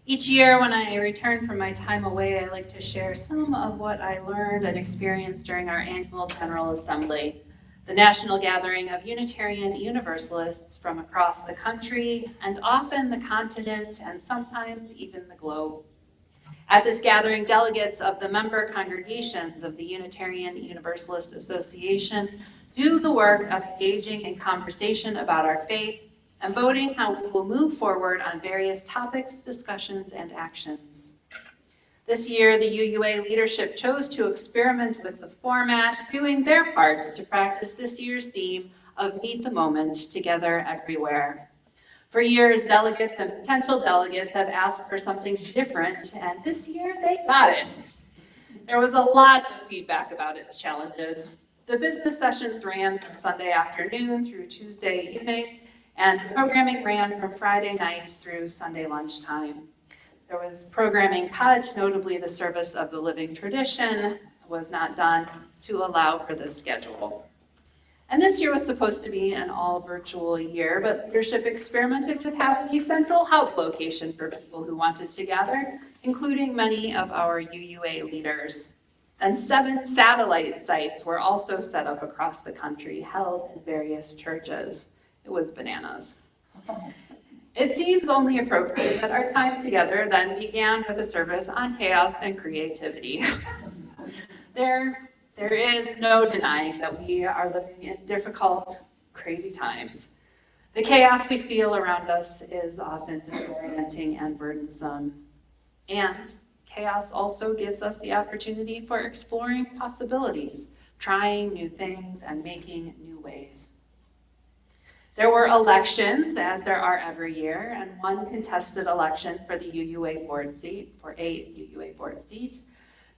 Each year when I return from my time away, I like to share some of what I learned and experienced during our annual General Assembly, the national gathering of Unitarian Universalists from across the country and often the continent and sometimes even the globe. At this gathering, delegates of the member congregations of the Unitarian Universalist Association do the work of engaging in conversation about our faith and voting how we will move forward on various topics, discussions, and actions. This year, the UUA leadership chose to experiment with the format, doing their part to practice this year's theme of Meet the Moment, Together Everywhere. For years, delegates and potential delegates have asked for something different, and this year they got it. There was a lot of feedback about its challenges. The business sessions ran from Sunday afternoon through Tuesday evening, and programming ran from Friday night through Sunday lunchtime. There was programming cut, notably the service of the living tradition was not done to allow for this schedule. And this year was supposed to be an all-virtual year, but leadership experimented with having a central hub location for people who wanted to gather, including many of our UUA leaders. And 7 satellite sites were also set up across the country, held in various churches. It was bananas. It seems only appropriate that our time together then began with a service on chaos and creativity. There is no denying that we are living in difficult, crazy times. The chaos we feel around us is often disorienting and burdensome. And chaos also gives us the opportunity for exploring possibilities, trying new things, and making new ways. There were elections, as there are every year, and one contested election for the UUA board seat, for a UUA board seat.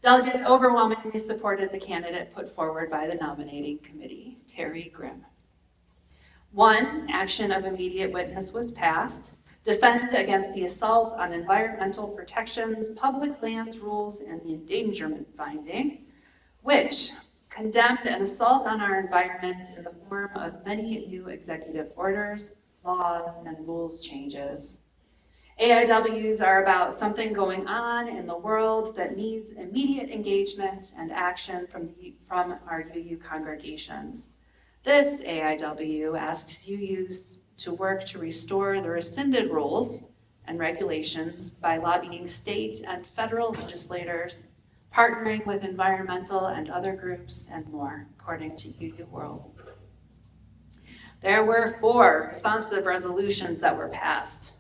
Delegates overwhelmingly supported the candidate put forward by the nominating committee, Terry Grimm. One action of immediate witness was passed, defend against the assault on environmental protections, public lands rules, and the endangerment finding, which condemned an assault on our environment in the form of many new executive orders, laws, and rules changes. AIWs are about something going on in the world that needs immediate engagement and action from our UU congregations. This AIW asks UUs to work to restore the rescinded rules and regulations by lobbying state and federal legislators, partnering with environmental and other groups, and more, according to UU World. There were 4 responsive resolutions that were passed.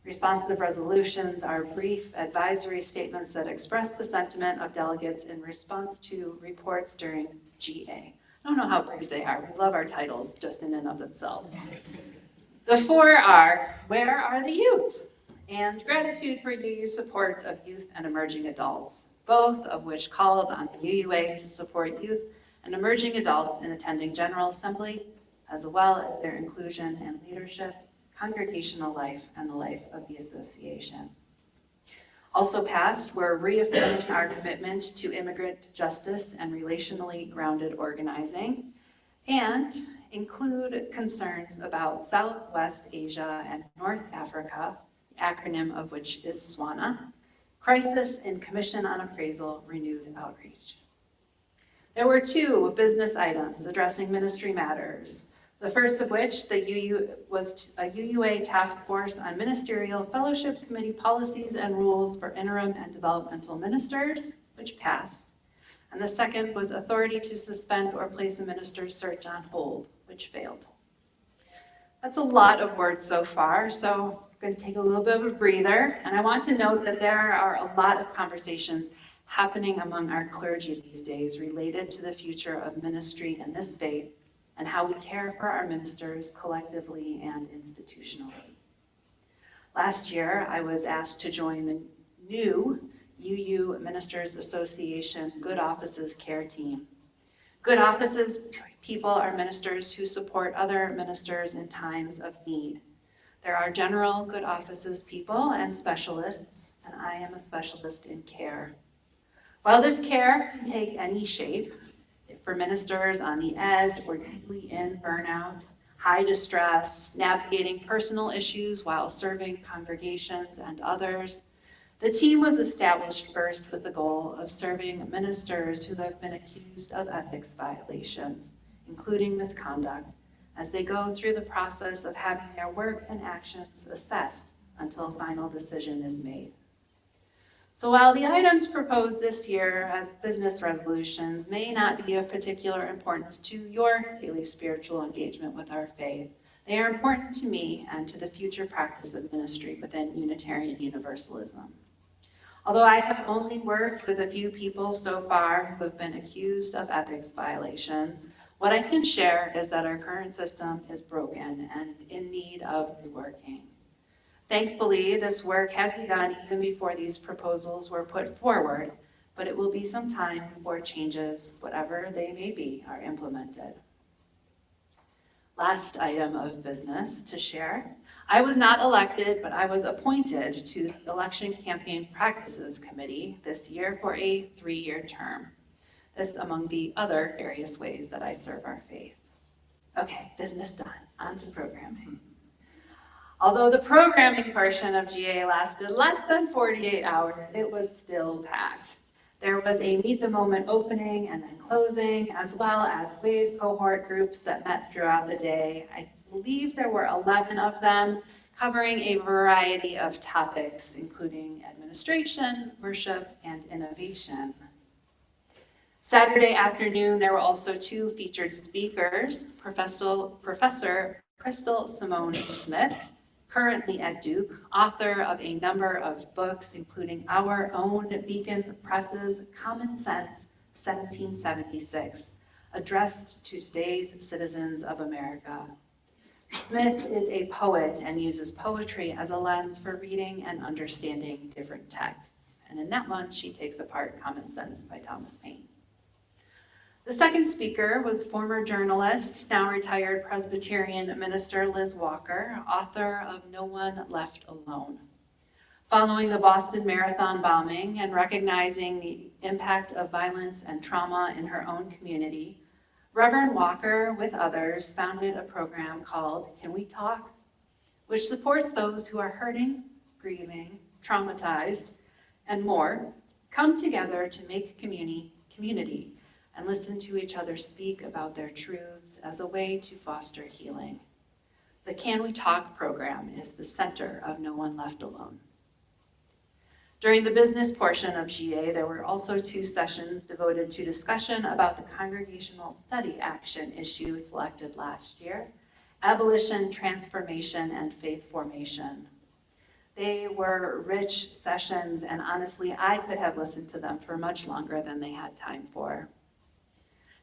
Responsive resolutions are brief advisory statements that express the sentiment of delegates in response to reports during GA. I don't know how brief they are. We love our titles just in and of themselves. The 4 are, where are the youth? And gratitude for UU's support of youth and emerging adults, both of which called on the UUA to support youth and emerging adults in attending General Assembly, as well as their inclusion in leadership, congregational life, and the life of the association. Also passed were reaffirming our commitment to immigrant justice and relationally grounded organizing, and include concerns about Southwest Asia and North Africa, the acronym of which is SWANA, Crisis in Commission on Appraisal Renewed Outreach. There were 2 business items addressing ministry matters. The first of which was a UUA task force on ministerial fellowship committee policies and rules for interim and developmental ministers, which passed. And the second was authority to suspend or place a minister's search on hold, which failed. That's a lot of words so far, so I'm going to take a little bit of a breather. And I want to note that there are a lot of conversations happening among our clergy these days related to the future of ministry in this faith and how we care for our ministers collectively and institutionally. Last year, I was asked to join the new UU Ministers Association Good Offices Care Team. Good Offices people are ministers who support other ministers in times of need. There are general Good Offices people and specialists, and I am a specialist in care. While this care can take any shape, for ministers on the edge or deeply in burnout, high distress, navigating personal issues while serving congregations and others, The team was established first with the goal of serving ministers who have been accused of ethics violations, including misconduct, as they go through the process of having their work and actions assessed until a final decision is made. So while the items proposed this year as business resolutions may not be of particular importance to your daily spiritual engagement with our faith, they are important to me and to the future practice of ministry within Unitarian Universalism. Although I have only worked with a few people so far who have been accused of ethics violations, what I can share is that our current system is broken and in need of reworking. Thankfully, this work had begun even before these proposals were put forward, but it will be some time before changes, whatever they may be, are implemented. Last item of business to share. I was not elected, but I was appointed to the Election Campaign Practices Committee this year for a 3-year term. This among the other various ways that I serve our faith. Okay, business done. On to programming. Although the programming portion of GA lasted less than 48 hours, it was still packed. There was a Meet the Moment opening and then closing, as well as wave cohort groups that met throughout the day. I believe there were 11 of them, covering a variety of topics, including administration, worship, and innovation. Saturday afternoon, there were also 2 featured speakers, Professor Crystal Simone Smith, currently at Duke, author of a number of books, including our own Beacon Press's Common Sense, 1776, addressed to today's citizens of America. Smith is a poet and uses poetry as a lens for reading and understanding different texts. And in that one, she takes apart Common Sense by Thomas Paine. The second speaker was former journalist, now retired Presbyterian minister Liz Walker, author of No One Left Alone. Following the Boston Marathon bombing and recognizing the impact of violence and trauma in her own community, Reverend Walker, with others, founded a program called Can We Talk?, which supports those who are hurting, grieving, traumatized, and more, come together to make community and listen to each other speak about their truths as a way to foster healing. The Can We Talk program is the center of No One Left Alone. During the business portion of GA, there were also 2 sessions devoted to discussion about the congregational study action issue selected last year, abolition, transformation, and faith formation. They were rich sessions, and honestly, I could have listened to them for much longer than they had time for.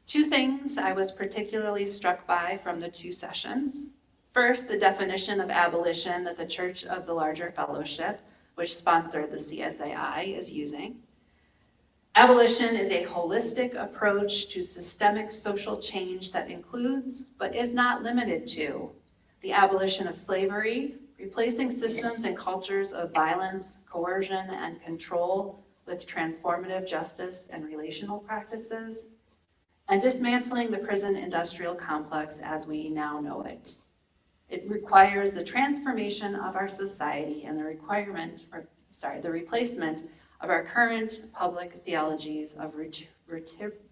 2 things I was particularly struck by from the 2 sessions. First, the definition of abolition that the Church of the Larger Fellowship, which sponsored the CSAI, is using. Abolition is a holistic approach to systemic social change that includes, but is not limited to, the abolition of slavery, replacing systems and cultures of violence, coercion, and control with transformative justice and relational practices, and dismantling the prison industrial complex as we now know it. It requires the transformation of our society and the replacement of our current public theologies of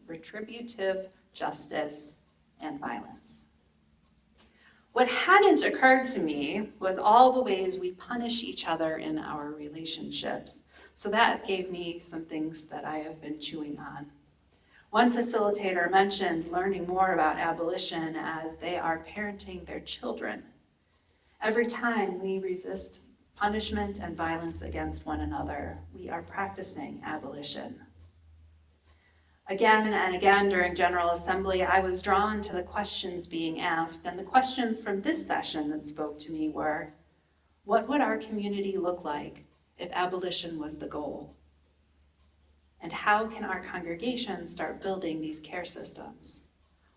retributive justice and violence. What hadn't occurred to me was all the ways we punish each other in our relationships. So that gave me some things that I have been chewing on. One facilitator mentioned learning more about abolition as they are parenting their children. Every time we resist punishment and violence against one another, we are practicing abolition. Again and again during General Assembly, I was drawn to the questions being asked, and the questions from this session that spoke to me were, what would our community look like if abolition was the goal? And how can our congregation start building these care systems?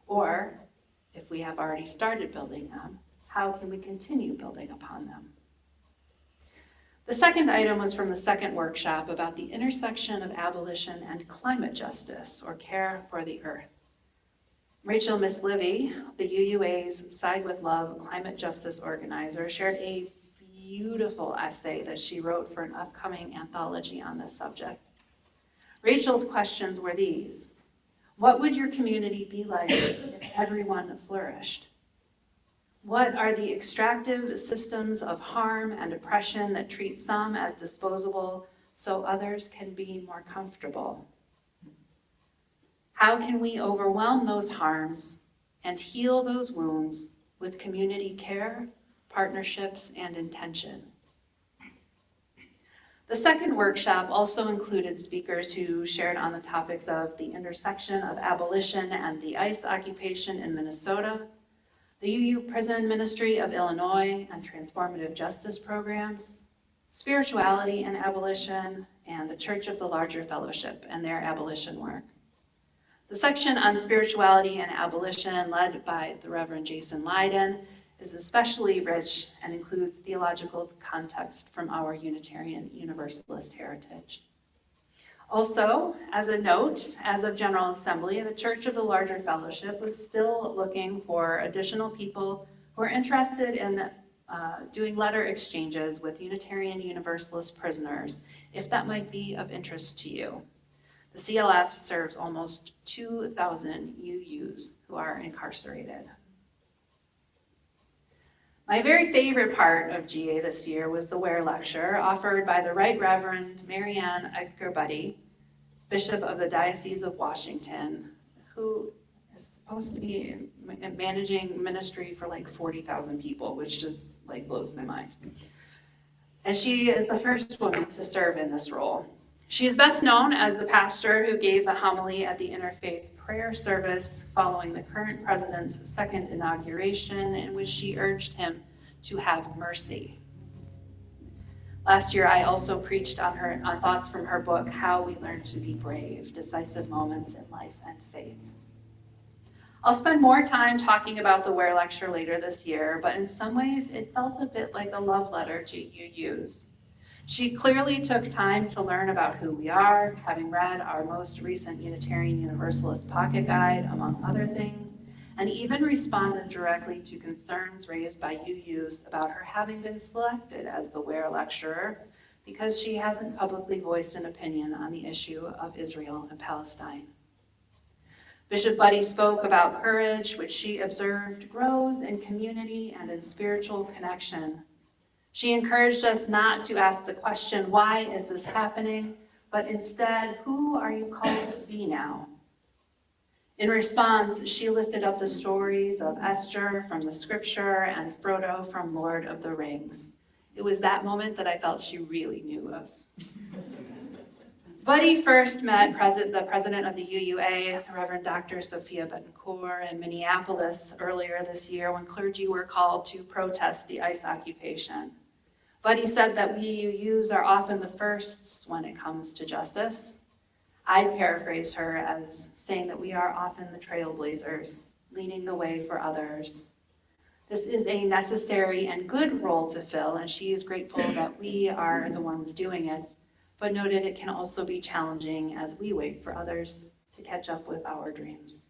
Or, if we have already started building them, how can we continue building upon them? The second item was from the second workshop about the intersection of abolition and climate justice, or care for the earth. Rachel Miss Livy, the UUA's Side with Love climate justice organizer, shared a beautiful essay that she wrote for an upcoming anthology on this subject. Rachel's questions were these: what would your community be like if everyone flourished? What are the extractive systems of harm and oppression that treat some as disposable so others can be more comfortable? How can we overwhelm those harms and heal those wounds with community care, partnerships, and intention? The second workshop also included speakers who shared on the topics of the intersection of abolition and the ICE occupation in Minnesota, the UU Prison Ministry of Illinois and transformative justice programs, spirituality and abolition, and the Church of the Larger Fellowship and their abolition work. The section on spirituality and abolition, led by the Reverend Jason Leiden, is especially rich and includes theological context from our Unitarian Universalist heritage. Also, as a note, as of General Assembly, the Church of the Larger Fellowship was still looking for additional people who are interested in doing letter exchanges with Unitarian Universalist prisoners, if that might be of interest to you. The CLF serves almost 2,000 UUs who are incarcerated. My very favorite part of GA this year was the Ware Lecture, offered by the Right Reverend Marianne Edgar-Buddy, Bishop of the Diocese of Washington, who is supposed to be managing ministry for like 40,000 people, which just like blows my mind. And she is the first woman to serve in this role. She is best known as the pastor who gave the homily at the Interfaith Prayer Service following the current president's second inauguration, in which she urged him to have mercy. Last year, I also preached on thoughts from her book, How We Learn to Be Brave, Decisive Moments in Life and Faith. I'll spend more time talking about the Ware Lecture later this year, but in some ways, it felt a bit like a love letter to UUs. She clearly took time to learn about who we are, having read our most recent Unitarian Universalist Pocket Guide, among other things, and even responded directly to concerns raised by UUs about her having been selected as the Ware Lecturer because she hasn't publicly voiced an opinion on the issue of Israel and Palestine. Bishop Buddy spoke about courage, which she observed grows in community and in spiritual connection. She encouraged us not to ask the question, why is this happening? But instead, who are you called to be now? In response, she lifted up the stories of Esther from the scripture and Frodo from Lord of the Rings. It was that moment that I felt she really knew us. Buddy first met the president of the UUA, the Reverend Dr. Sophia Betancourt, in Minneapolis earlier this year when clergy were called to protest the ICE occupation. Buddy said that we UUs are often the firsts when it comes to justice. I'd paraphrase her as saying that we are often the trailblazers, leading the way for others. This is a necessary and good role to fill, and she is grateful that we are the ones doing it, but noted it can also be challenging as we wait for others to catch up with our dreams.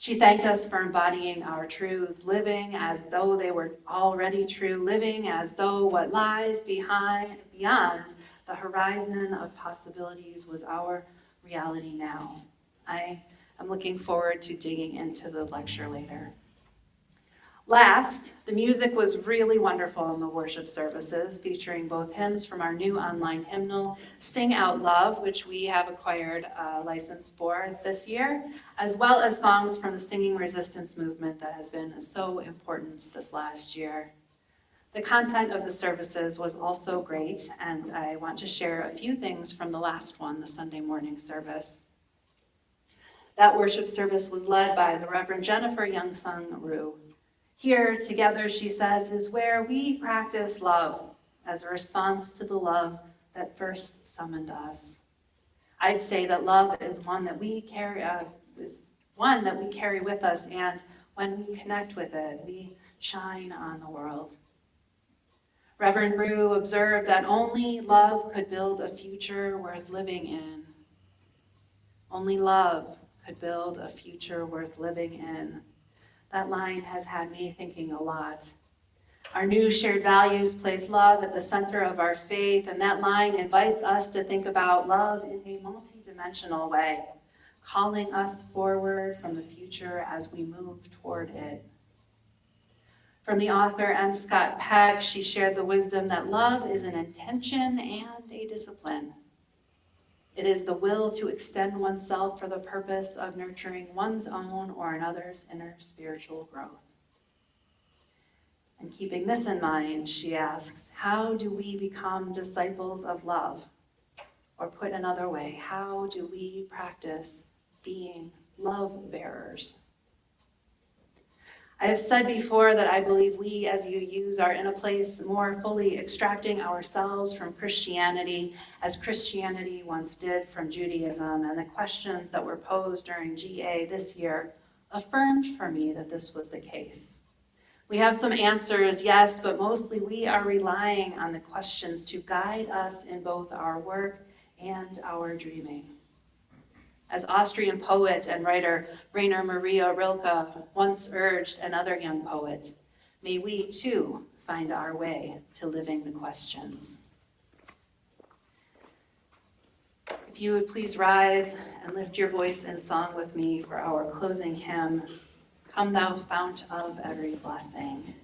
She thanked us for embodying our truths, living as though they were already true, living as though what lies beyond the horizon of possibilities was our reality now. I am looking forward to digging into the lecture later. Last, the music was really wonderful in the worship services, featuring both hymns from our new online hymnal, Sing Out Love, which we have acquired a license for this year, as well as songs from the singing resistance movement that has been so important this last year. The content of the services was also great, and I want to share a few things from the last one, the Sunday morning service. That worship service was led by the Reverend Jennifer Youngsung Rue. Here, together, she says, is where we practice love as a response to the love that first summoned us. I'd say that love is one that we carry with us, and when we connect with it, we shine on the world. Reverend Rue observed that only love could build a future worth living in. Only love could build a future worth living in. That line has had me thinking a lot. Our new shared values place love at the center of our faith, and that line invites us to think about love in a multidimensional way, calling us forward from the future as we move toward it. From the author M. Scott Peck, she shared the wisdom that love is an intention and a discipline. It is the will to extend oneself for the purpose of nurturing one's own or another's inner spiritual growth. And keeping this in mind, she asks, how do we become disciples of love? Or put another way, how do we practice being love bearers? I have said before that I believe we as UUs are in a place more fully extracting ourselves from Christianity as Christianity once did from Judaism, and the questions that were posed during GA this year affirmed for me that this was the case. We have some answers, yes, but mostly we are relying on the questions to guide us in both our work and our dreaming. As Austrian poet and writer Rainer Maria Rilke once urged another young poet, may we too find our way to living the questions. If you would please rise and lift your voice in song with me for our closing hymn, Come Thou Fount of Every Blessing.